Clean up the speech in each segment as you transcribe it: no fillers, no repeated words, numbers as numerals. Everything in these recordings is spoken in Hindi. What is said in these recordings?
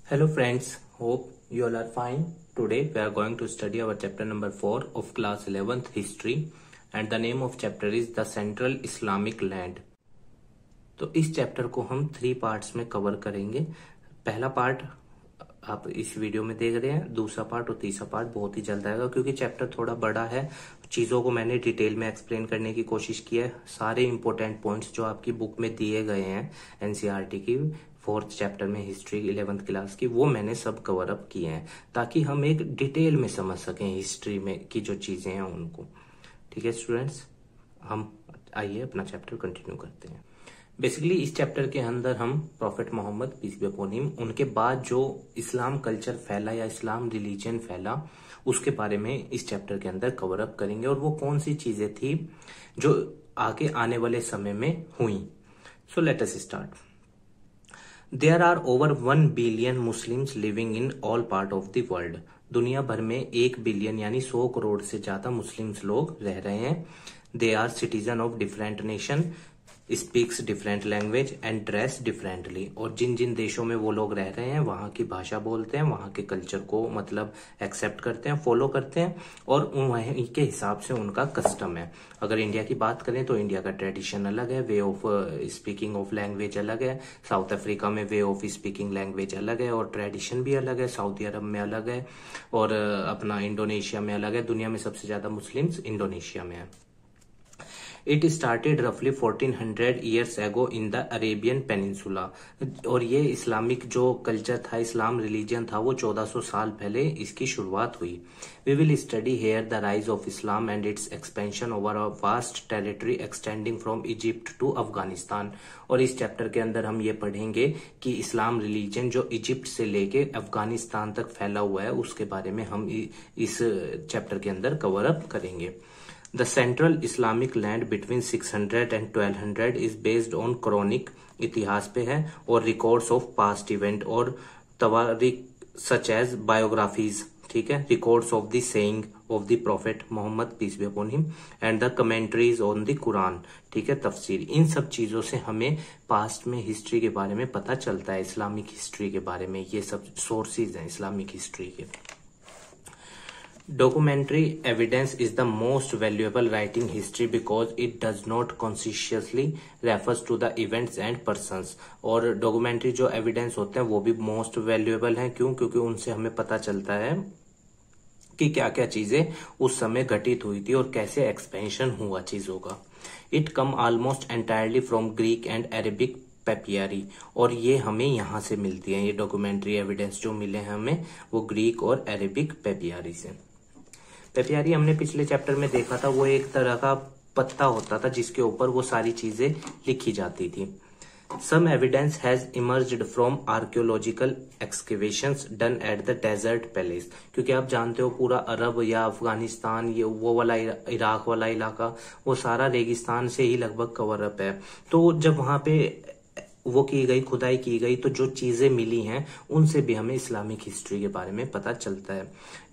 Hello friends, hope you all are fine. Today we are going to study our chapter number 4 of class 11th history and the name of chapter is the Central Islamic Land. तो इस चैप्टर को हम 3 पार्ट्स में कवर करेंगे। पहला पार्ट आप इस वीडियो में देख रहे हैं, दूसरा पार्ट और तीसरा पार्ट बहुत ही जल्द आएगा क्योंकि चैप्टर थोड़ा बड़ा है। चीजों को मैंने डिटेल में एक्सप्लेन करने की कोशिश की है। सारे इंपॉर्टेंट पॉइंट्स जो आपकी बुक में दिए गए हैं एनसीईआरटी की 4th चैप्टर में हिस्ट्री 11th क्लास की, वो मैंने सब कवर अप किए हैं ताकि हम एक डिटेल में समझ सकें हिस्ट्री में की जो चीजें हैं उनको। ठीक है स्टूडेंट्स, हम आइए अपना चैप्टर कंटिन्यू करते हैं। बेसिकली इस चैप्टर के अंदर हम prophet Mohammad peace be upon him, उनके बाद जो इस्लाम कल्चर फैला या इस्लाम रिलीजन फैला उसके बारे में इस चैप्टर के अंदर कवर अप करेंगे और वो कौन सी चीजें थी जो आगे आने वाले समय में हुई। So let us start. There are over 1 billion Muslims living in all part of the world. दुनिया भर में 1 बिलियन यानी 100 करोड़ से ज्यादा मुस्लिम्स लोग रह रहे हैं। They are citizen of different nation, speaks different language and dress differently. और जिन जिन देशों में वो लोग रह रहे हैं वहाँ की भाषा बोलते हैं, वहाँ के कल्चर को मतलब एक्सेप्ट करते हैं, फॉलो करते हैं और वहीं के हिसाब से उनका कस्टम है। अगर इंडिया की बात करें तो इंडिया का ट्रेडिशन अलग है, way of speaking of language अलग है। साउथ अफ्रीका में वे ऑफ स्पीकिंग लैंग्वेज अलग है और ट्रेडिशन भी अलग है। सऊदी अरब में अलग है और अपना इंडोनेशिया में अलग है। दुनिया में सबसे ज्यादा मुस्लिम्स इंडोनेशिया में है। It started roughly 1400 years ago in the Arabian Peninsula. और ये इस्लामिक जो कल्चर था, इस्लाम रिलीजन था, वो 1400 साल पहले इसकी शुरुआत हुई। We will study here the rise of Islam and its expansion over a vast territory extending from Egypt to Afghanistan. और इस चैप्टर के अंदर हम ये पढ़ेंगे कि इस्लाम रिलीजन जो इजिप्ट से लेके अफगानिस्तान तक फैला हुआ है उसके बारे में हम इस चैप्टर के अंदर कवर अप करेंगे। The Central Islamic Land between 600 and 1200 is based on Quranic इतिहास पे है और records of past event और तवारीख such as biographies, ठीक है, records of the saying of the Prophet Muhammad peace be upon him and the commentaries on the Quran, ठीक है, तफसीर। इन सब चीजों से हमें पास्ट में हिस्ट्री के बारे में पता चलता है, इस्लामिक हिस्ट्री के बारे में। ये सब सोर्सेज हैं इस्लामिक हिस्ट्री के। Documentary evidence is the most valuable writing history because it does not consciously refers to the events and persons. और डॉक्यूमेंट्री जो एविडेंस होते हैं वो भी मोस्ट वैल्यूएबल हैं। क्यों? क्योंकि उनसे हमें पता चलता है कि क्या क्या चीजें उस समय घटित हुई थी और कैसे एक्सपेंशन हुआ चीजों का। It come almost entirely from Greek and Arabic papyri, और ये हमें यहाँ से मिलती है। ये डॉक्यूमेंट्री एविडेंस जो मिले हैं हमें वो ग्रीक और अरेबिक पेपियारी से। पेपियारी हमने पिछले चैप्टर में देखा था, वो एक तरह का पत्ता होता था जिसके ऊपर वो सारी चीजें लिखी जाती थी। Some evidence has emerged from archaeological excavations done at the desert palace. क्योंकि आप जानते हो पूरा अरब या अफगानिस्तान, ये वो वाला इराक वाला इलाका, वो सारा रेगिस्तान से ही लगभग कवर अप है। तो जब वहां पे वो की गई, खुदाई की गई, तो जो चीजें मिली हैं उनसे भी हमें इस्लामिक हिस्ट्री के बारे में पता चलता है।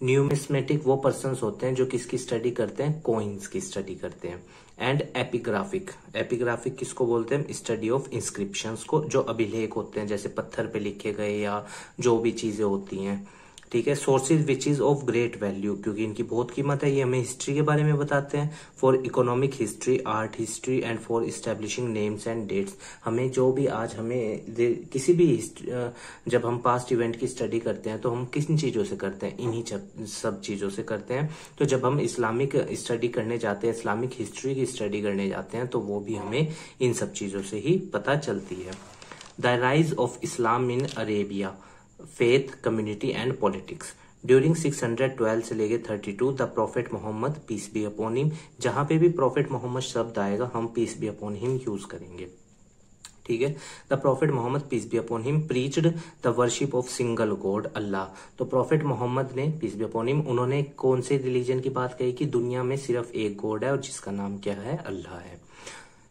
न्यूमिस्मेटिक वो पर्सन्स होते हैं जो किसकी स्टडी करते हैं, कॉइन्स की स्टडी करते हैं। एंड एपिग्राफिक, एपिग्राफिक किसको बोलते हैं, स्टडी ऑफ इंस्क्रिप्शंस को, जो अभिलेख होते हैं जैसे पत्थर पे लिखे गए या जो भी चीजें होती हैं, ठीक है। Sources which is of great value, क्योंकि इनकी बहुत कीमत है, ये हमें हिस्ट्री के बारे में बताते हैं। For economic history, art history and for establishing names and dates. हमें जो भी आज हमें किसी भी जब हम पास्ट इवेंट की स्टडी करते हैं तो हम किन चीजों से करते हैं, इन्हीं सब चीजों से करते हैं। तो जब हम इस्लामिक स्टडी करने जाते हैं, इस्लामिक हिस्ट्री की स्टडी करने जाते हैं, तो वो भी हमें इन सब चीजों से ही पता चलती है। The rise of Islam in Arabia, faith, community and politics. During 612 से लेके 32 the prophet Mohammad peace be upon him, जहां पे भी प्रॉफेट मोहम्मद शब्द आएगा हम peace be upon him use करेंगे, ठीक है। The prophet Mohammad peace be upon him preached the worship of single god Allah. तो प्रॉफेट मोहम्मद ने पीस बी अपॉन हिम, उन्होंने कौन से रिलीजन की बात कही कि दुनिया में सिर्फ एक गॉड है और जिसका नाम क्या है, अल्लाह है।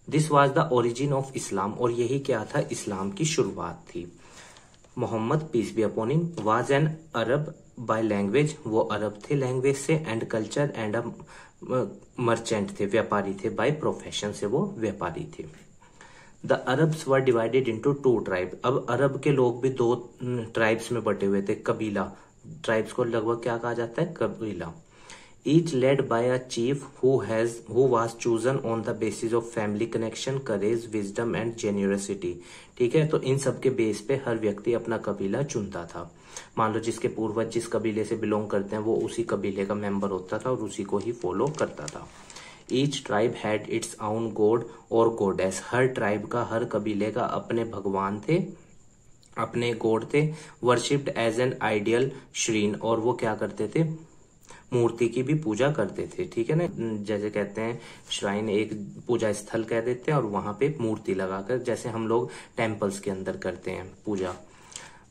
This was the origin of Islam, और यही क्या था, इस्लाम की शुरुआत थी। Mohammed peace be upon him was an Arab by language, वो अरब थे लैंग्वेज से, एंड कल्चर एंड मर्चेंट थे, व्यापारी थे, बाय प्रोफेशन से वो व्यापारी थे। The Arabs were divided into 2 tribe. अब अरब के लोग भी 2 ट्राइब्स में बटे हुए थे, कबीला। ट्राइब्स को लगभग क्या कहा जाता है, कबीला। Each led by a chief who was chosen on the basis of family connection, courage, wisdom and generosity. ठीक है, तो इन सब के बेस पे हर व्यक्ति अपना कबीला चुनता था। मान लो जिसके पूर्वज जिस कबीले से बिलोंग करते हैं वो उसी कबीले का मेंबर होता था और उसी को ही फॉलो करता था। Each tribe had its own God और गॉडेस। हर ट्राइब का, हर कबीले का अपने भगवान थे, अपने गॉड थे। वर्शिप्ड एज एन आइडियल श्रीन, और वो क्या करते थे, मूर्ति की भी पूजा करते थे। ठीक है ना, जैसे कहते हैं श्राइन, एक पूजा स्थल कह देते हैं, और वहां पे मूर्ति लगाकर, जैसे हम लोग टेम्पल्स के अंदर करते हैं पूजा।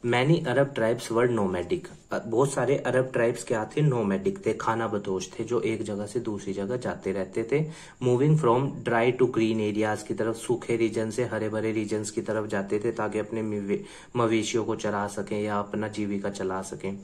मैनी अरब ट्राइब्स वर नोमैडिक। बहुत सारे अरब ट्राइब्स क्या थे, नोमैडिक थे, खाना बदोश थे, जो एक जगह से दूसरी जगह जाते रहते थे। Moving from dry to green areas की तरफ, सूखे रीजन से हरे भरे रीजन्स की तरफ जाते थे ताकि अपने मवेशियों को चरा सकें या अपना जीविका चला सकें।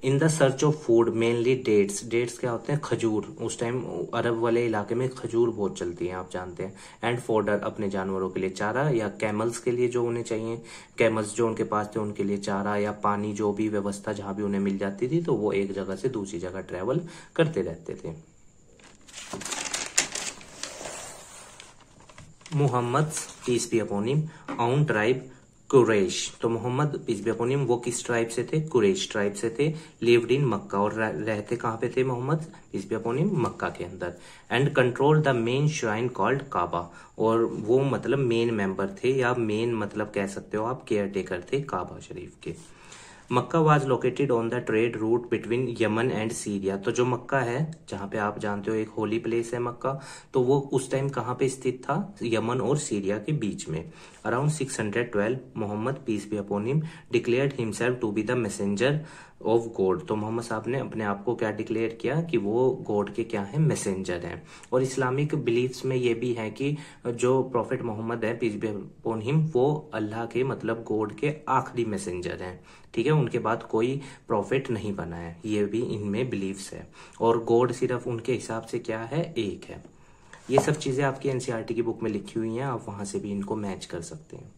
In the search of food mainly dates. Dates क्या होते हैं, खजूर। उस टाइम अरब वाले इलाके में खजूर बहुत चलती है, आप जानते हैं। एंड फॉडर, अपने जानवरों के लिए चारा, या कैमल्स के लिए जो उन्हें चाहिए, कैमल्स जो उनके पास थे उनके लिए चारा या पानी, जो भी व्यवस्था जहां भी उन्हें मिल जाती थी, तो वो एक जगह से दूसरी जगह ट्रेवल करते रहते थे। Muhammad peace be upon him own tribe Quraysh. तो Muhammad peace be upon him वो किस ट्राइब से थे, कुरैश ट्राइब से थे। लिव्ड इन मक्का, और रहते कहां पे थे Muhammad peace be upon him, Mecca के अंदर। And control the main shrine called Kaaba, और वो मतलब मेन मेंबर थे, या मेन मतलब कह सकते हो आप केयर टेकर थे काबा शरीफ के। Mecca was located on the trade route between Yemen and Syria. तो जो मक्का है, जहां पे आप जानते हो एक होली प्लेस है मक्का, तो वो उस टाइम कहां पे स्थित था, यमन और सीरिया के बीच में। Around 612 Muhammad peace be upon him declared himself to be the messenger of God. तो मोहम्मद साहब ने अपने आप को क्या डिक्लेयर किया कि वो गॉड के क्या है, मैसेंजर हैं। और इस्लामिक बिलीफ्स में ये भी है कि जो प्रॉफिट मोहम्मद है पीस बी अपॉन हिम, वो अल्लाह के मतलब गॉड के आखिरी मैसेंजर हैं। ठीक है, उनके बाद कोई प्रॉफिट नहीं बना है, ये भी इनमें बिलीव्स है। और गॉड सिर्फ उनके हिसाब से क्या है, एक है। ये सब चीजें आपकी एनसीईआरटी की बुक में लिखी हुई हैं, आप वहां से भी इनको मैच कर सकते हैं।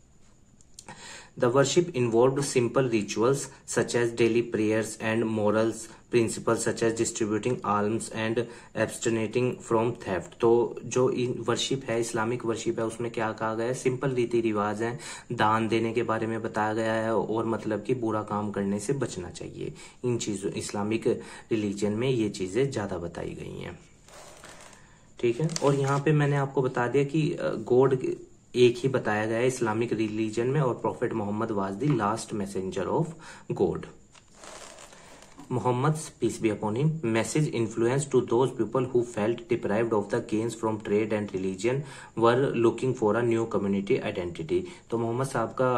The worship involved simple rituals such as daily prayers and morals principles such as distributing alms and abstaining from theft। तो जो वर्शिप है, इस्लामिक वर्शिप है, उसमें क्या कहा गया है, सिंपल रीति रिवाज है, दान देने के बारे में बताया गया है, और मतलब कि बुरा काम करने से बचना चाहिए। इन चीजों, इस्लामिक रिलीजन में ये चीजें ज्यादा बताई गई हैं। ठीक है, और यहाँ पे मैंने आपको बता दिया कि गॉड एक ही बताया गया है इस्लामिक रिलीजन में, और prophet Muhammad was the last messenger of God. Muhammad's peace be upon him message influenced to those people who felt deprived of the gains from trade and religion were looking for a new community identity। तो मोहम्मद साहब का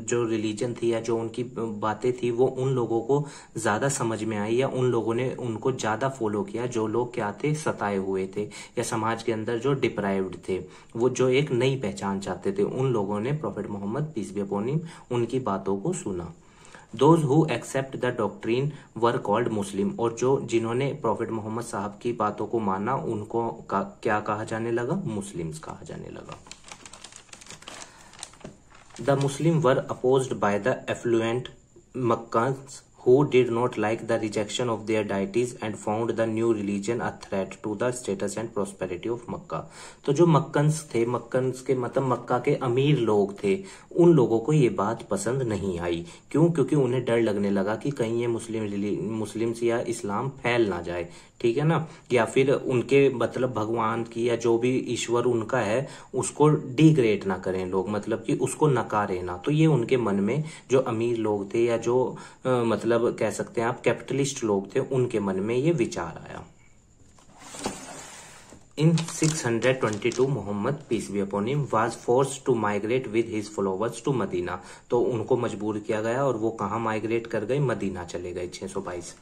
जो रिलीजन थी या जो उनकी बातें थी वो उन लोगों को ज्यादा समझ में आई, या उन लोगों ने उनको ज्यादा फॉलो किया जो लोग क्या थे, सताए हुए थे, या समाज के अंदर जो डिप्राइव्ड थे, वो जो एक नई पहचान चाहते थे, उन लोगों ने prophet Muhammad peace be upon him उनकी बातों को सुना। Those who accept the doctrine were called Muslim, और जो जिन्होंने प्रॉफिट मोहम्मद साहब की बातों को माना उनको क्या कहा जाने लगा, मुस्लिम्स कहा जाने लगा। The Muslim were opposed by the affluent Makkans who did not like the rejection of their deities and found the new religion a threat to the status and prosperity of Makkah। तो जो मक्कन्स थे, मक्कन्स के मतलब मक्का के अमीर लोग थे, उन लोगों को ये बात पसंद नहीं आई। क्यों? क्योंकि उन्हें डर लगने लगा कि कहीं ये मुस्लिम्स या इस्लाम फैल ना जाए, ठीक है ना, या फिर उनके मतलब भगवान की या जो भी ईश्वर उनका है उसको डिग्रेड ना करें लोग, मतलब कि उसको नकारे ना। तो ये उनके मन में जो अमीर लोग थे या जो मतलब कह सकते हैं आप कैपिटलिस्ट लोग थे, उनके मन में ये विचार आया। In 622 Muhammad peace be upon him was forced to migrate with his followers to Medina. तो उनको मजबूर किया गया और वो कहाँ माइग्रेट कर गए, मदीना चले गए 622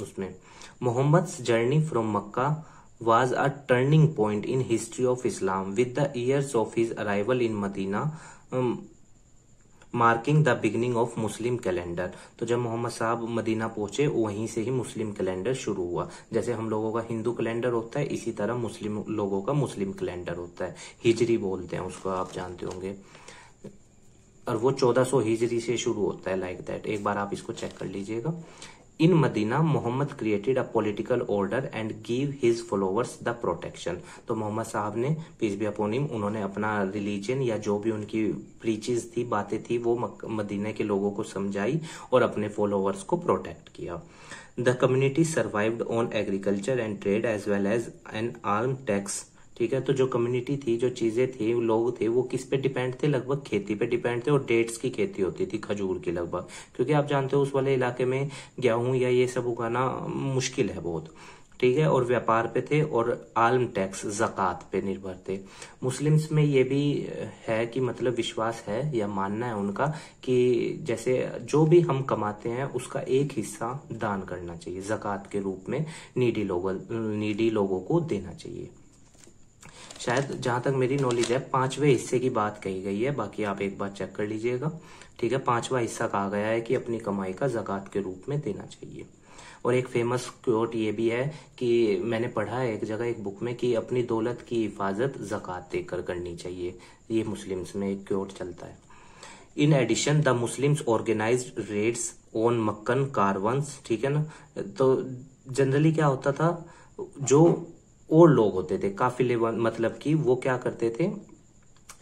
उसमें। Muhammad's journey from Mecca was a turning point in history of Islam. With the years of his arrival in Medina, marking the beginning of Muslim calendar. तो जब मोहम्मद साहब मदीना पहुंचे वहीं से ही मुस्लिम कैलेंडर शुरू हुआ। जैसे हम लोगों का हिंदू कैलेंडर होता है इसी तरह मुस्लिम लोगों का मुस्लिम कैलेंडर होता है, हिजरी बोलते हैं उसको, आप जानते होंगे। और वो 1400 हिजरी से शुरू होता है, लाइक दैट। एक बार आप इसको चेक कर लीजिएगा। In Medina Muhammad created a political order and give his followers the protection. तो मोहम्मद साहब ने, पीस बी अपॉन हिम, उन्होंने अपना रिलीजन या जो भी उनकी प्रीचेस थी, बातें थी, वो मदीना के लोगों को समझाई और अपने फॉलोअर्स को प्रोटेक्ट किया। The community survived on agriculture and trade as well as an arm tax. ठीक है, तो जो कम्युनिटी थी, जो चीजें थी, लोग थे, वो किस पे डिपेंड थे? लगभग खेती पे डिपेंड थे, और डेट्स की खेती होती थी, खजूर की लगभग, क्योंकि आप जानते हो उस वाले इलाके में गेहूं या ये सब उगाना मुश्किल है बहुत। ठीक है, और व्यापार पे थे और आल्म टैक्स, ज़कात पे निर्भर थे। मुस्लिम्स में ये भी है कि मतलब विश्वास है या मानना है उनका कि जैसे जो भी हम कमाते हैं उसका एक हिस्सा दान करना चाहिए, ज़कात के रूप में नीडी लोगों को देना चाहिए। शायद जहां तक मेरी नॉलेज है 5वें हिस्से की बात कही गई है, बाकी आप एक बार चेक कर लीजिएगा। ठीक है, 5वां हिस्सा कहा गया है कि अपनी कमाई का ज़कात के रूप में देना चाहिए। और एक फेमस क्योट ये भी है कि मैंने पढ़ा है एक जगह एक बुक में कि अपनी दौलत की हिफाजत ज़कात देकर करनी चाहिए। ये मुस्लिम्स में एक क्योट चलता है। In addition the Muslims organized raids on Meccan caravans. ठीक है ना, तो जनरली क्या होता था, जो और लोग होते थे काफिले, मतलब कि वो क्या करते थे,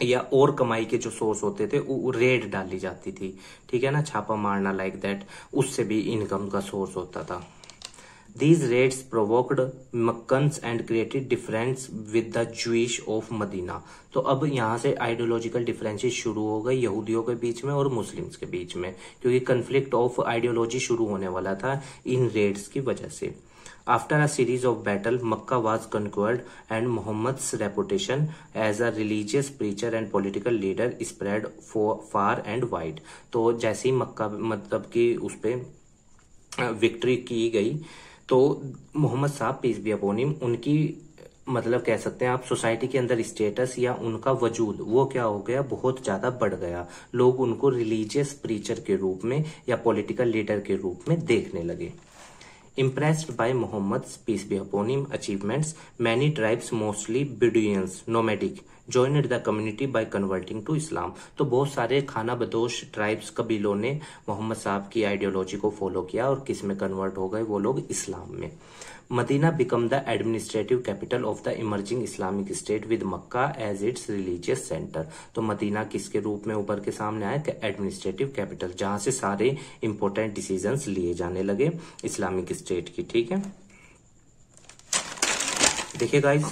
या और कमाई के जो सोर्स होते थे वो रेड डाली जाती थी। ठीक है ना, छापा मारना, लाइक दैट, उससे भी इनकम का सोर्स होता था। These raids provoked Meccans and created difference with the Jewish of Medina. तो अब यहाँ से आइडियोलॉजिकल डिफरेंसेस शुरू हो गए यहूदियों के बीच में और मुस्लिम्स के बीच में, क्योंकि कन्फ्लिक्ट ऑफ आइडियोलॉजी शुरू होने वाला था इन रेड्स की वजह से। After a series of battle, Makkah was conquered and Muhammad's reputation as a religious preacher and political leader spread far and wide. तो जैसे ही मक्का मतलब कि उस पे विक्ट्री की गई तो मोहम्मद साहब पीस बी अपॉन हिम, उनकी मतलब कह सकते हैं आप सोसाइटी के अंदर स्टेटस या उनका वजूद वो क्या हो गया, बहुत ज्यादा बढ़ गया। लोग उनको रिलीजियस प्रीचर के रूप में या पॉलिटिकल लीडर के रूप में देखने लगे। Impressed by Muhammad's peace be upon him achievements, many tribes, mostly Bedouins, nomadic, joined the community by converting to Islam. तो बहुत सारे खाना बदोश ट्राइब्स, कबीलों ने मोहम्मद साहब की आइडियोलॉजी को फॉलो किया और किस में कन्वर्ट हो गए, वो लोग इस्लाम में। Medina become the administrative capital of the emerging Islamic state with Mecca as its religious centre. तो मदीना किसके रूप में उभर के सामने आया? एडमिनिस्ट्रेटिव कैपिटल, जहां से सारे इंपॉर्टेंट डिसीजंस लिए जाने लगे इस्लामिक स्टेट की। ठीक है, देखिए गाइज,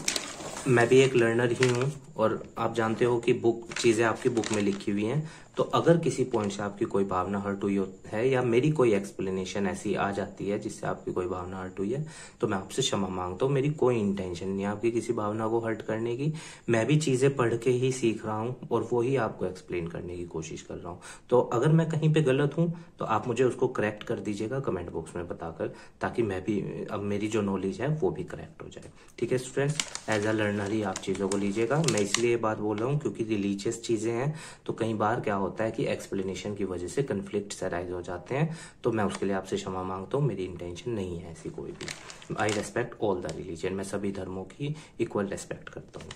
मैं भी एक लर्नर ही हूं और आप जानते हो कि चीजें आपकी बुक में लिखी हुई हैं। तो अगर किसी पॉइंट से आपकी कोई भावना हर्ट हुई है या मेरी कोई एक्सप्लेनेशन ऐसी आ जाती है जिससे आपकी कोई भावना हर्ट हुई है तो मैं आपसे क्षमा मांगता हूँ। मेरी कोई इंटेंशन नहीं है आपकी किसी भावना को हर्ट करने की। मैं भी चीजें पढ़ के ही सीख रहा हूँ और वो ही आपको एक्सप्लेन करने की कोशिश कर रहा हूँ। तो अगर मैं कहीं पे गलत हूँ तो आप मुझे उसको करेक्ट कर दीजिएगा कमेंट बॉक्स में बताकर, ताकि मैं भी अब मेरी जो नॉलेज है वो भी करेक्ट हो जाए। ठीक है स्टूडेंट्स, एज अ लर्नर ही आप चीजों को लीजिएगा। मैं इसलिए ये बात बोल रहा हूँ क्योंकि रिलीजियस चीजें हैं तो कई बार क्या होता है कि एक्सप्लेनेशन की वजह से कंफ्लिक्ट्स अराइज हो जाते हैं, तो मैं उसके लिए आपसे क्षमा मांगता हूँ। मेरी इंटेंशन नहीं है ऐसी कोई भी। I respect all the religion, मैं सभी धर्मों की इक्वल रेस्पेक्ट करता हूँ।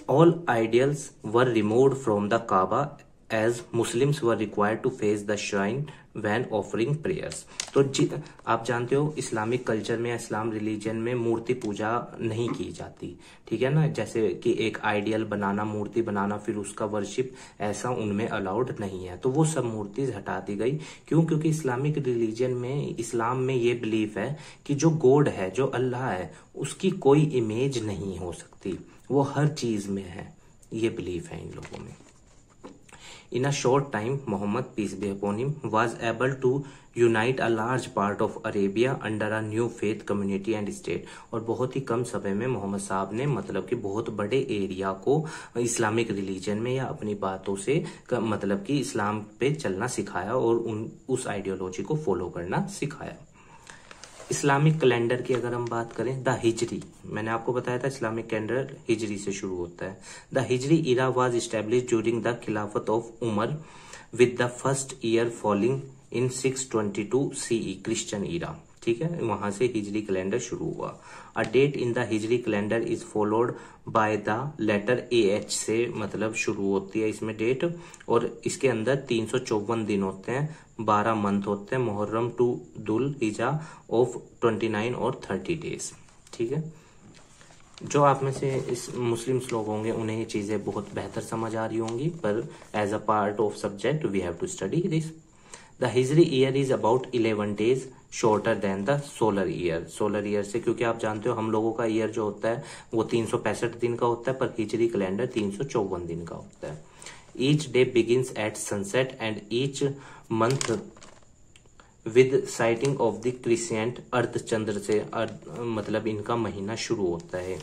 All ideals were removed from the Kaaba as Muslims were required to face the shrine when offering prayers. तो आप जानते हो इस्लामिक कल्चर में, इस्लाम रिलीजन में मूर्ति पूजा नहीं की जाती। ठीक है ना, जैसे कि एक आइडियल बनाना, मूर्ति बनाना, फिर उसका वर्शिप, ऐसा उनमें अलाउड नहीं है। तो वो सब मूर्ति हटा दी गई। क्यों? क्योंकि इस्लामिक रिलीजन में, इस्लाम में ये बिलीफ है कि जो गॉड है, जो अल्लाह है, उसकी कोई इमेज नहीं हो सकती, वो हर चीज में है। ये बिलीफ है इन लोगों में। In a short time, Muhammad, peace be upon him, was able to unite a large part of Arabia under a new faith community and state। और बहुत ही कम समय में मोहम्मद साहब ने मतलब कि बहुत बड़े एरिया को इस्लामिक रिलीजन में या अपनी बातों से मतलब कि इस्लाम पे चलना सिखाया और उस आइडियोलॉजी को फॉलो करना सिखाया। इस्लामिक कैलेंडर की अगर हम बात करें, द हिजरी, मैंने आपको बताया था इस्लामिक कैलेंडर हिजरी से शुरू होता है। The Hijri era was establish during the khilafat of Umar with the first year falling in 622 CE Christian era. ठीक है, वहां से हिजरी कैलेंडर शुरू हुआ। A date in the Hijri calendar is followed by the letter AH से मतलब शुरू होती है इसमें डेट, और इसके अंदर 354 दिन होते हैं, 12 मंथ होते हैं, मुहर्रम टू दुल हिजा ऑफ 29 और 30 डेज। ठीक है, जो आप में से इस मुस्लिम्स लोग होंगे उन्हें ये चीजें बहुत बेहतर समझ आ रही होंगी, पर as a part of subject we have to study this. The Hijri year is about 11 days shorter than the solar year. Solar year से, क्योंकि आप जानते हो हम लोगों का ईयर जो होता है वो 365 दिन का होता है, पर हिजरी कैलेंडर 354 दिन का होता है। Each day begins at sunset and each month with sighting of the crescent. अर्धचंद्र से मतलब इनका महीना शुरू होता है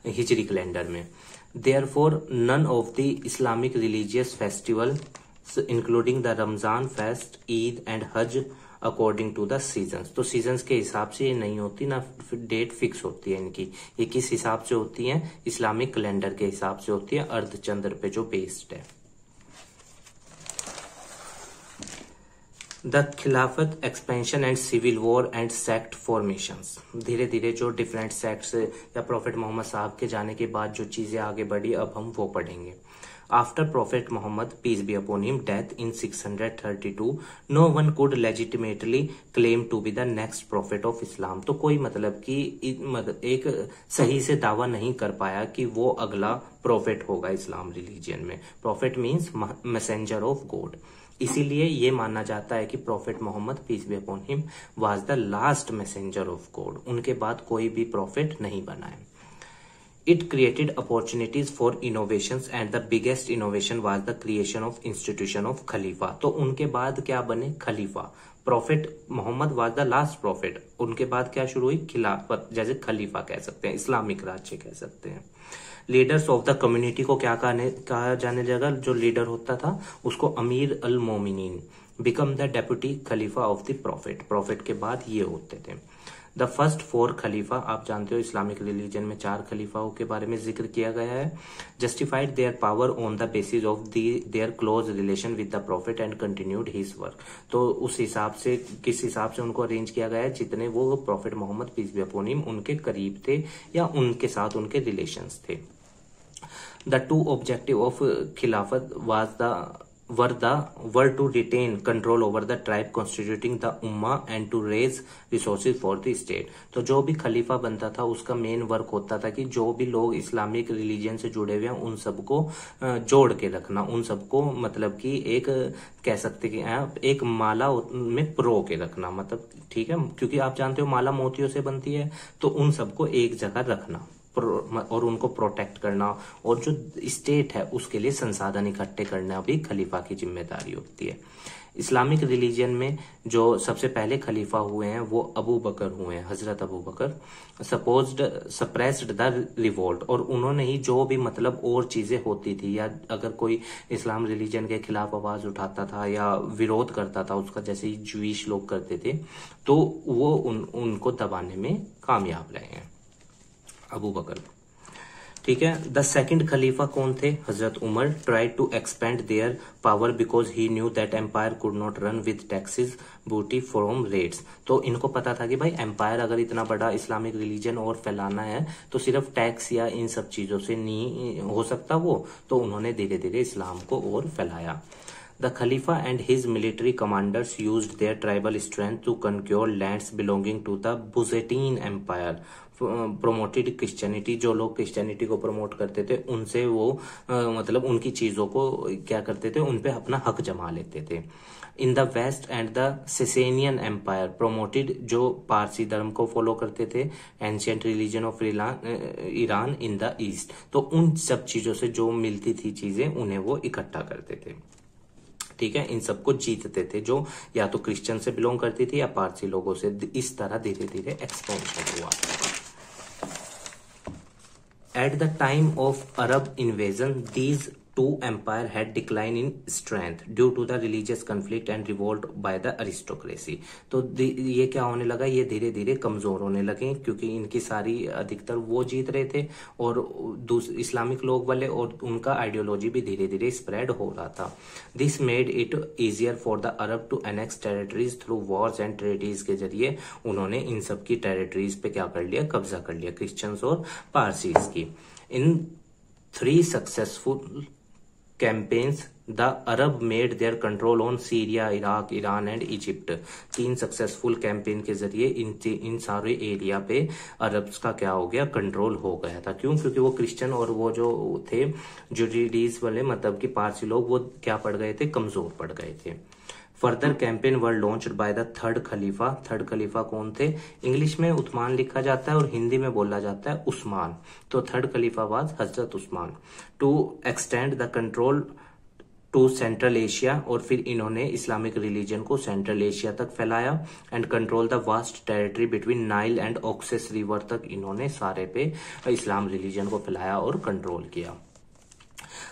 हिजरी कैलेंडर में। Therefore none of the Islamic religious festival including the Ramadan feast, Eid and Hajj according to the seasons. तो सीजन्स के हिसाब से ये नहीं होती, ना डेट फिक्स होती है इनकी। ये किस हिसाब से होती है? इस्लामिक कैलेंडर के हिसाब से होती है, अर्धचंद्र पे जो बेस्ड है। द खिलाफत expansion and civil war and sect formations. धीरे धीरे जो डिफरेंट सेक्ट्स या प्रॉफिट मोहम्मद साहब के जाने के बाद जो चीजें आगे बढ़ी, अब हम वो पढ़ेंगे। After Prophet Muhammad, peace be upon him, death in 632, no one could legitimately claim to be the next prophet of Islam। तो कोई मतलब कि एक सही से दावा नहीं कर पाया कि वो अगला प्रॉफिट होगा इस्लाम रिलीजियन में। Prophet means messenger of God. इसीलिए ये माना जाता है कि prophet Muhammad peace be upon him was the last messenger of God. उनके बाद कोई भी प्रॉफिट नहीं बना है। It created opportunities for innovations and the biggest innovation was the creation of institution of खलीफा। तो उनके बाद क्या बने? खलीफा। Prophet Muhammad was the last prophet, उनके बाद क्या शुरू हुई? खिलाफत, जैसे खलीफा कह सकते हैं, इस्लामिक राज्य कह सकते हैं। लीडर्स ऑफ द कम्युनिटी को क्या कहा जाने लगा? जो लीडर होता था उसको अमीर अल मोमिनीन। Became the deputy khalifa of the prophet. Prophet के बाद ये होते थे। द फर्स्ट 4 खलीफा, आप जानते हो इस्लामिक रिलीजन में 4 खलीफाओं के बारे में जिक्र किया गया है। Justified their power on the basis of their close relation with the profit and continued his work. तो उस हिसाब से, किस हिसाब से उनको अरेंज किया गया है? जितने वो prophet Muhammad peace be upon him उनके करीब थे या उनके साथ उनके रिलेशंस थे। द 2 ऑब्जेक्टिव ऑफ खिलाफत were to retain control over the tribe constituting the ummah and to raise resources for the state। तो जो भी खलीफा बनता था उसका मेन वर्क होता था कि जो भी लोग इस्लामिक रिलीजन से जुड़े हुए हैं उन सबको जोड़ के रखना, उन सबको मतलब कि एक कह सकते कि एक माला में पिरो के रखना, मतलब ठीक है, क्योंकि आप जानते हो माला मोतियों से बनती है, तो उन सबको एक जगह रखना और उनको प्रोटेक्ट करना, और जो स्टेट है उसके लिए संसाधन इकट्ठे करना भी खलीफा की जिम्मेदारी होती है। इस्लामिक रिलीजन में जो सबसे पहले खलीफा हुए हैं वो अबू बकर हुए हैं, हजरत अबू बकर। सप्रेस्ड द रिवोल्ट, और उन्होंने ही जो भी मतलब और चीजें होती थी या अगर कोई इस्लाम रिलीजन के खिलाफ आवाज उठाता था या विरोध करता था उसका, जैसे ज्यूइश लोग करते थे, तो वो उनको दबाने में कामयाब रहे हैं अबू बकर। ठीक है। द सेकंड खलीफा कौन थे? हजरत Umar. Tried to expand their power because he knew that empire could not run with taxes booty from raids. तो इनको पता था कि भाई एम्पायर अगर इतना बड़ा इस्लामिक रिलीजन और फैलाना है तो सिर्फ टैक्स या इन सब चीजों से नहीं हो सकता वो, तो उन्होंने धीरे धीरे इस्लाम को और फैलाया। The Khalifa and his military commanders used their tribal strength to conquer lands belonging to the Byzantine Empire, promoted Christianity। जो लोग क्रिश्चियनिटी को प्रमोट करते थे उनसे वो मतलब उनकी चीजों को क्या करते थे, उन पे अपना हक जमा लेते थे। In the west and the Sasanian empire promoted, जो पारसी धर्म को फॉलो करते थे, ancient religion of Iran in the east. तो उन सब चीजों से जो मिलती थी चीजें उन्हें वो इकट्ठा करते थे। ठीक है, इन सबको जीतते थे जो या तो क्रिश्चियन से बिलोंग करती थी या पारसी लोगों से। इस तरह धीरे धीरे एक्सपेंशन हुआ। At the time of Arab invasion these two empire had declined in strength due to the religious conflict and revolt by the aristocracy। तो ये क्या होने लगा, ये धीरे धीरे कमजोर होने लगे क्योंकि इनकी सारी अधिकतर वो जीत रहे थे और इस्लामिक लोग वाले, और उनका आइडियोलॉजी भी धीरे धीरे स्प्रेड हो रहा था। This made it easier for the Arab to annex territories through wars and treaties के जरिए उन्होंने इन सब की टेरिटरीज पे क्या कर लिया, कब्जा कर लिया, क्रिश्चियंस और पारसीज की। इन 3 successful campaigns the Arab made their control on Syria, Iraq, Iran and Egypt। 3 successful campaign के जरिए इन सारे एरिया पे अरब्स का क्या हो गया, कंट्रोल हो गया था। क्यों? क्योंकि वो क्रिश्चियन और वो जो थे जुडीज वाले मतलब कि पारसी लोग, वो क्या पड़ गए थे, कमजोर पड़ गए थे। Further campaign were launched by the third खलीफा। थर्ड खलीफा कौन थे? इंग्लिश में उस्मान लिखा जाता है और हिंदी में बोला जाता है उस्मान। तो थर्ड खलीफा वाज हजरत Usman. To extend the control to Central Asia, और फिर इन्होंने इस्लामिक रिलीजन को सेंट्रल एशिया तक फैलाया। And control the vast territory between Nile and Oxus river तक इन्होंने सारे पे इस्लाम रिलीजन को फैलाया और कंट्रोल किया।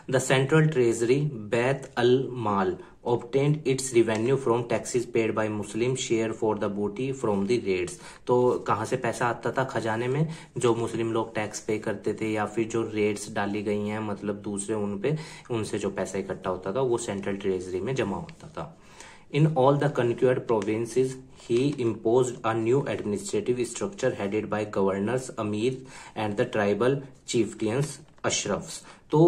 The Central Treasury, Bayt al-Mal, obtained its revenue from taxes paid by Muslims, share for the booty from the raids। तो कहाँ से पैसा आता था खजाने में? जो मुस्लिम लोग टैक्स पे करते थे या फिर जो रेड्स डाली गई हैं मतलब दूसरे उन पे, उनसे जो पैसा इकट्ठा होता था वो सेंट्रल ट्रेजरी में जमा होता था। In all the conquered provinces, he imposed a new administrative structure headed by governors, amirs, and the tribal chieftains, ashrafs। तो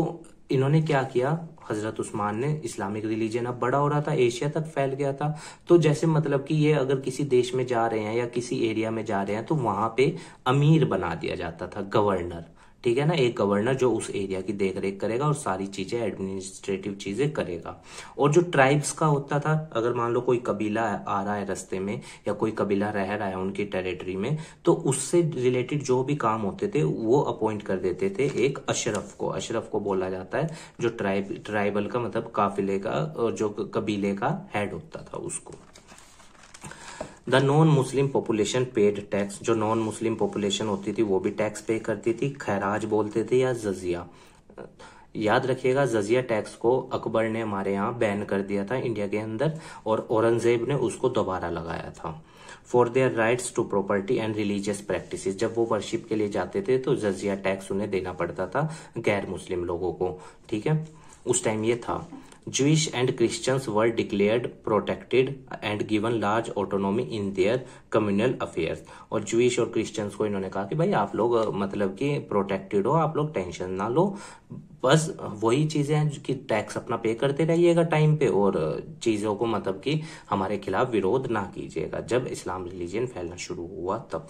इन्होंने क्या किया, हजरत उस्मान ने, इस्लामिक रिलीजन अब बड़ा हो रहा था, एशिया तक फैल गया था। तो जैसे मतलब कि ये अगर किसी देश में जा रहे हैं या किसी एरिया में जा रहे हैं तो वहां पे अमीर बना दिया जाता था, गवर्नर, ठीक है ना, एक गवर्नर जो उस एरिया की देख रेख करेगा और सारी चीजें एडमिनिस्ट्रेटिव चीजें करेगा। और जो ट्राइब्स का होता था, अगर मान लो कोई कबीला आ रहा है रास्ते में या कोई कबीला रह रहा है उनकी टेरिटरी में, तो उससे रिलेटेड जो भी काम होते थे वो अपॉइंट कर देते थे एक अशरफ को। अशरफ को बोला जाता है जो ट्राइबल का मतलब काफिले का, जो कबीले का हेड होता था उसको। The non Muslim population paid tax. जो नॉन मुस्लिम पॉपुलेशन होती थी वो भी टैक्स पे करती थी, खैराज बोलते थे या जजिया। याद रखिएगा, जजिया टैक्स को अकबर ने हमारे यहाँ बैन कर दिया था इंडिया के अंदर, और औरंगजेब ने उसको दोबारा लगाया था। For their rights to property and religious practices, जब वो वर्शिप के लिए जाते थे तो जजिया टैक्स उन्हें देना पड़ता था गैर मुस्लिम लोगों को, ठीक है, उस टाइम ये था। Jewish and Christians were declared protected and given large autonomy in their communal affairs। और Jewish और Christians को इन्होंने कहा कि भाई आप लोग मतलब कि प्रोटेक्टेड हो, आप लोग टेंशन ना लो, बस वही चीजें हैं कि टैक्स अपना पे करते रहिएगा टाइम पे, और चीजों को मतलब कि हमारे खिलाफ विरोध ना कीजिएगा। जब इस्लाम रिलीजन फैलना शुरू हुआ तब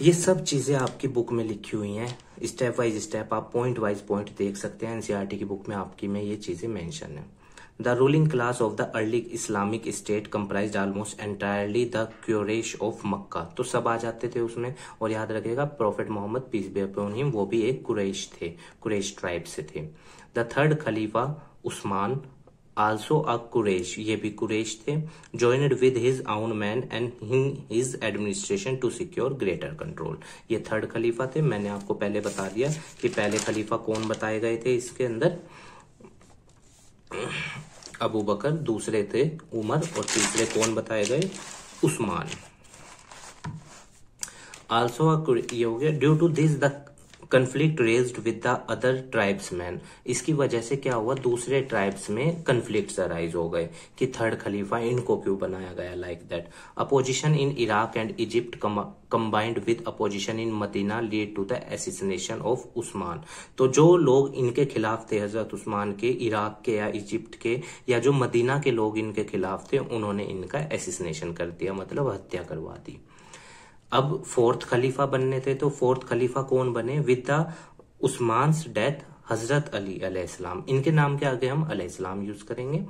ये सब चीजें आपकी बुक में लिखी हुई हैं, स्टेप वाइज स्टेप आप पॉइंट वाइज पॉइंट देख सकते हैं। एनसीईआरटी की बुक में आपकी में ये चीजें मेंशन है। The ruling class of the early Islamic state comprised almost entirely the Quraysh of Mecca. तो सब आ जाते थे उसमें, और याद रखिएगा prophet Muhammad peace be upon him वो भी एक कुरैश थे, कुरैश ट्राइब से थे। द थर्ड खलीफा उस्मान आल्सो अ कुरैश, ये भी कुरैश थे, joined with his own man and in his administration to secure greater control। ये थर्ड खलीफा थे। मैंने आपको पहले बता दिया कि पहले खलीफा कौन बताए गए थे इसके अंदर, अबू बकर, दूसरे थे उमर और तीसरे कौन बताए गए, उस्मान। आल्सो ये हो गया। Due to this the conflict raised with the other tribesman, इसकी वजह से क्या हुआ, दूसरे ट्राइब्स में कन्फ्लिक्ट्स अराइज हो गए कि थर्ड खलीफा इनको क्यों बनाया गया, like that. Opposition in Iraq and Egypt combined with opposition in Medina lead to the assassination of Uthman. तो जो लोग इनके खिलाफ थे हजरत उस्मान के, इराक के या इजिप्ट के या जो मदीना के लोग इनके खिलाफ थे, उन्होंने इनका एसिसिनेशन कर दिया, मतलब हत्या करवा दी। अब फोर्थ खलीफा बनने थे, तो फोर्थ खलीफा कौन बने, विद द उस्मान्स डेथ हजरत अली अलैहिस्सलाम। इनके नाम के आगे हम अलैहिस्सलाम यूज करेंगे,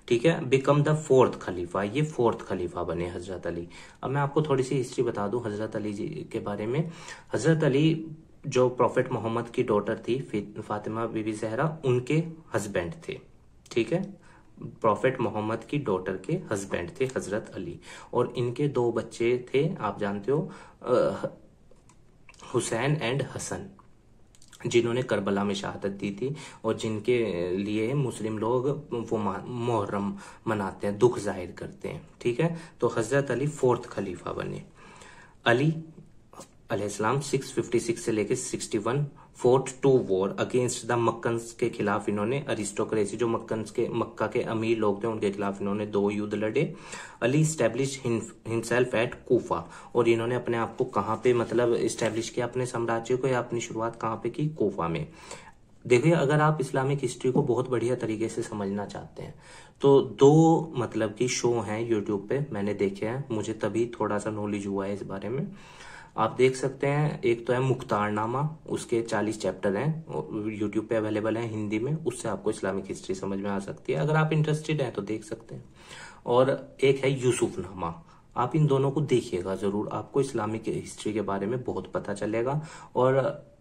ठीक है। बिकम द फोर्थ खलीफा, ये फोर्थ खलीफा बने हजरत अली। अब मैं आपको थोड़ी सी हिस्ट्री बता दूं हजरत अली जी के बारे में। हजरत अली जो प्रॉफिट मोहम्मद की डॉटर थी फातिमा बीबी जहरा, उनके हस्बैंड थे, ठीक है। प्रॉफिट मोहम्मद की डॉटर के हस्बैंड थे हजरत अली, और इनके 2 बच्चे थे, आप जानते हो, हुसैन एंड हसन। जिन्होंने करबला में शहादत दी थी और जिनके लिए मुस्लिम लोग वो मुहर्रम मनाते हैं, दुख जाहिर करते हैं। ठीक है, तो हजरत अली 4th खलीफा बने। अली अलैहिस्सलाम 656 से लेकर 61 fought two war against the Meccans के खिलाफ इन्होंने अरिस्टोक्रेसी, जो मक्का के अमीर लोग थे उनके खिलाफ इन्होंने 2 युद्ध लड़े। Ali establish himself at Kufa, और इन्होंने अपने आप को कहाँ पे मतलब स्टैब्लिश किया अपने साम्राज्य को, या अपनी शुरुआत कहाँ पे की, कूफा में। देखिए, अगर आप इस्लामिक हिस्ट्री को बहुत बढ़िया तरीके से समझना चाहते हैं तो 2 मतलब की शो हैं यूट्यूब पे, मैंने देखे हैं, मुझे तभी थोड़ा सा नॉलेज हुआ है इस बारे में। आप देख सकते हैं, एक तो है मुख्तारनामा, उसके 40 चैप्टर हैं, यूट्यूब पे अवेलेबल है हिंदी में, उससे आपको इस्लामिक हिस्ट्री समझ में आ सकती है, अगर आप इंटरेस्टेड हैं तो देख सकते हैं। और एक है यूसुफनामा, आप इन दोनों को देखिएगा जरूर, आपको इस्लामिक हिस्ट्री के बारे में बहुत पता चलेगा। और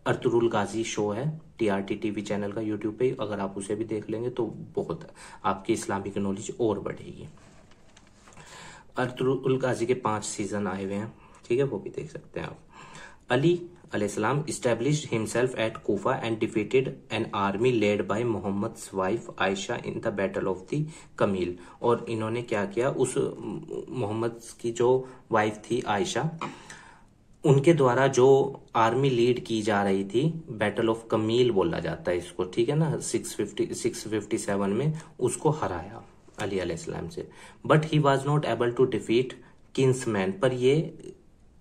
अर्तुरुल गाजी शो है TRT टीवी चैनल का यूट्यूब पे, अगर आप उसे भी देख लेंगे तो बहुत आपकी इस्लामिक नॉलेज और बढ़ेगी। अर्तुरुल गाजी के 5 सीजन आए हुए हैं, ठीक है, वो भी देख सकते हैं आप। अली अलैहिस्सलाम established himself at Kufa and defeated an army led by Muhammad's wife Ayesha in the battle of the Kamil. और इन्होंने क्या किया, उस मोहम्मद की जो वाइफ थी आयशा, उनके द्वारा जो आर्मी लीड की जा रही थी, बैटल ऑफ कमील बोला जाता है इसको, ठीक है ना, 657 में उसको हराया अली अलैहिस्सलाम से। But he was not able to defeat kinsman, पर ये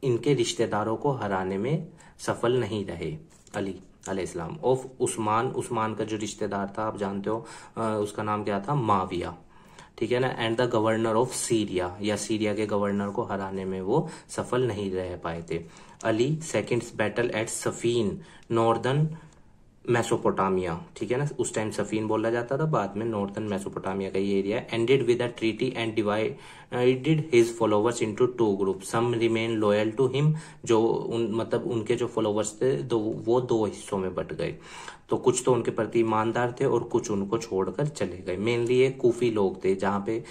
इनके रिश्तेदारों को हराने में सफल नहीं रहे अली अलैहिस्सलाम। ऑफ उस्मान का जो रिश्तेदार था आप जानते हो, उसका नाम क्या था, माविया, ठीक है ना। And the governor of Syria, या सीरिया के गवर्नर को हराने में वो सफल नहीं रह पाए थे। Ali second battle eight Safeen northern Mesopotamia, ठीक है ना, उस टाइम सफीन बोला जाता था, बाद में नॉर्थन मेसोपोटामिया का ये area. Ended with a treaty and divided his followers into 2 group, some remain loyal to him, जो मतलब उनके जो फॉलोवर्स थे वो 2 हिस्सों में बट गए। तो कुछ तो उनके प्रति ईमानदार थे और कुछ उनको छोड़कर चले गए। मेनली ये कूफी लोग थे, जहाँ पे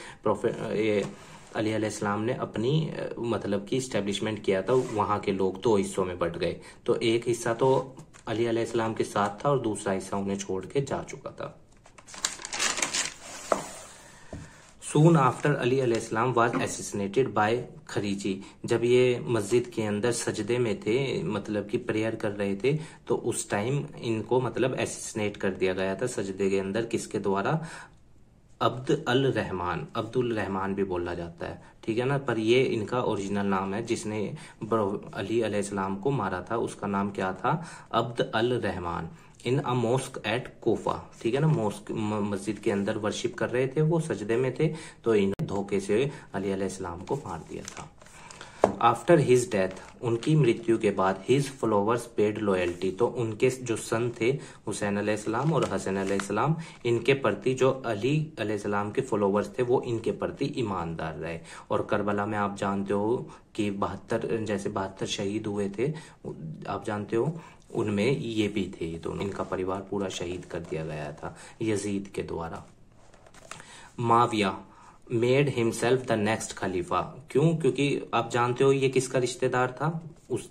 अली अलैहिस्सलाम ने अपनी मतलब की स्टैब्लिशमेंट किया था, वहां के लोग 2 हिस्सों में बट गए। तो एक हिस्सा तो अली अलैहिस्सलाम के साथ था और दूसरा हिस्सा उन्हें छोड़ के जा चुका था। सून आफ्टर अली अलैहिस्सलाम वाज एसिसिनेटेड बाय खरीजी, जब ये मस्जिद के अंदर सजदे में थे, मतलब कि प्रेयर कर रहे थे, तो उस टाइम इनको मतलब एसिसिनेट कर दिया गया था सजदे के अंदर, किसके द्वारा, अब्दुल रहमान भी बोला जाता है, ठीक है ना, पर ये इनका ओरिजिनल नाम है। जिसने अली अलैहिस्सलाम को मारा था उसका नाम क्या था, अब्द अल रहमान। इन अ मॉस्क एट कोफा, ठीक है ना, मॉस्क मस्जिद के अंदर वर्शिप कर रहे थे, वो सजदे में थे, तो इन्हें धोखे से अली अलैहिस्सलाम को मार दिया था। आफ्टर हिज डेथ, उनकी मृत्यु के बाद, हिज फॉलोवर्स पेड लॉयल्टी, तो उनके जो सन थे हुसैन अलैहिस्सलाम और हसन अलैहिस्सलाम, इनके प्रति जो अली अलैहिस्सलाम के फॉलोवर्स थे वो इनके प्रति ईमानदार रहे। और करबला में आप जानते हो कि 72 शहीद हुए थे, आप जानते हो, उनमें ये भी थे दोनों, इनका परिवार पूरा शहीद कर दिया गया था यजीद के द्वारा। Muawiya made himself the next खलीफा, क्यों, क्योंकि आप जानते हो ये किसका रिश्तेदार था, उस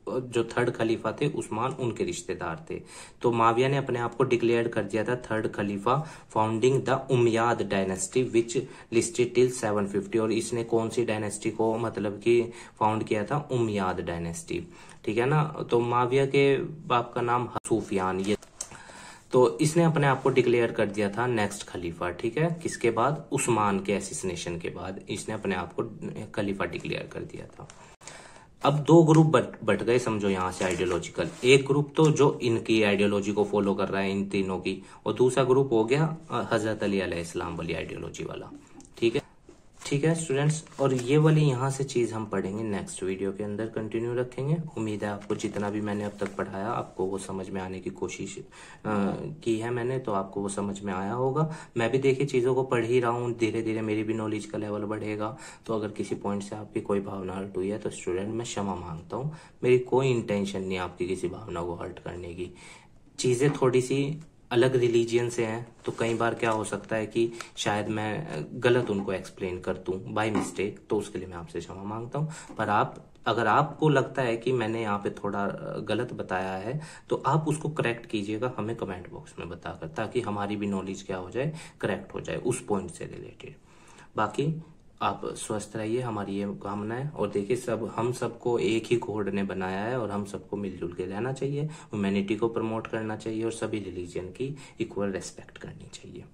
जो 3rd खलीफा थे उस्मान, उनके रिश्तेदार थे। तो माविया ने अपने आप को डिक्लेयर कर दिया था 3rd खलीफा, founding the Umayyad dynasty which lasted till 750। और इसने कौन सी डायनेस्टी को मतलब कि फाउंड किया था, उमयाद डायनेस्टी, ठीक है ना। तो माविया के बाप का नाम सूफियान, ये तो इसने अपने आप को डिक्लेयर कर दिया था नेक्स्ट खलीफा, ठीक है, किसके बाद, उस्मान के एसिसिनेशन के बाद इसने अपने आप को खलीफा डिक्लेयर कर दिया था। अब 2 ग्रुप बट गए, समझो यहां से आइडियोलॉजिकल, एक ग्रुप तो जो इनकी आइडियोलॉजी को फॉलो कर रहा है इन तीनों की, और दूसरा ग्रुप हो गया हजरत अली अलैहिस्सलाम वाली आइडियोलॉजी वाला, ठीक है स्टूडेंट्स। और ये वाली यहाँ से चीज हम पढ़ेंगे नेक्स्ट वीडियो के अंदर, कंटिन्यू रखेंगे। उम्मीद है आपको जितना भी मैंने अब तक पढ़ाया आपको वो समझ में आने की कोशिश की है मैंने, तो आपको वो समझ में आया होगा। मैं भी देखिए चीजों को पढ़ ही रहा हूँ, धीरे धीरे मेरी भी नॉलेज का लेवल बढ़ेगा। तो अगर किसी पॉइंट से आपकी कोई भावना हर्ट हुई है तो स्टूडेंट मैं क्षमा मांगता हूँ, मेरी कोई इंटेंशन नहीं आपकी किसी भावना को हर्ट करने की। चीजें थोड़ी सी अलग रिलीजियन से हैं, तो कई बार क्या हो सकता है कि शायद मैं गलत उनको एक्सप्लेन कर दूं बाय मिस्टेक, तो उसके लिए मैं आपसे क्षमा मांगता हूं। पर आप अगर आपको लगता है कि मैंने यहाँ पे थोड़ा गलत बताया है तो आप उसको करेक्ट कीजिएगा हमें कमेंट बॉक्स में बताकर, ताकि हमारी भी नॉलेज क्या हो जाए, करेक्ट हो जाए उस पॉइंट से रिलेटेड। बाकी आप स्वस्थ रहिए, हमारी ये कामना है। और देखिए सब हम सबको एक ही गॉड ने बनाया है और हम सबको मिलजुल के रहना चाहिए, ह्यूमैनिटी को प्रमोट करना चाहिए और सभी रिलीजन की इक्वल रेस्पेक्ट करनी चाहिए।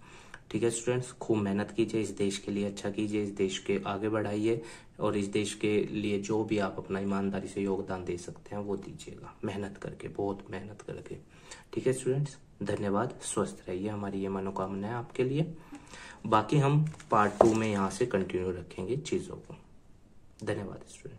ठीक है स्टूडेंट्स, खूब मेहनत कीजिए, इस देश के लिए अच्छा कीजिए, इस देश के आगे बढ़ाइए और इस देश के लिए जो भी आप अपना ईमानदारी से योगदान दे सकते हैं वो दीजिएगा, मेहनत करके, बहुत मेहनत करके। ठीक है स्टूडेंट्स, धन्यवाद, स्वस्थ रहिए, हमारी ये मनोकामना है आपके लिए। बाकी हम पार्ट 2 में यहाँ से कंटिन्यू रखेंगे चीज़ों को। धन्यवाद स्टूडेंट।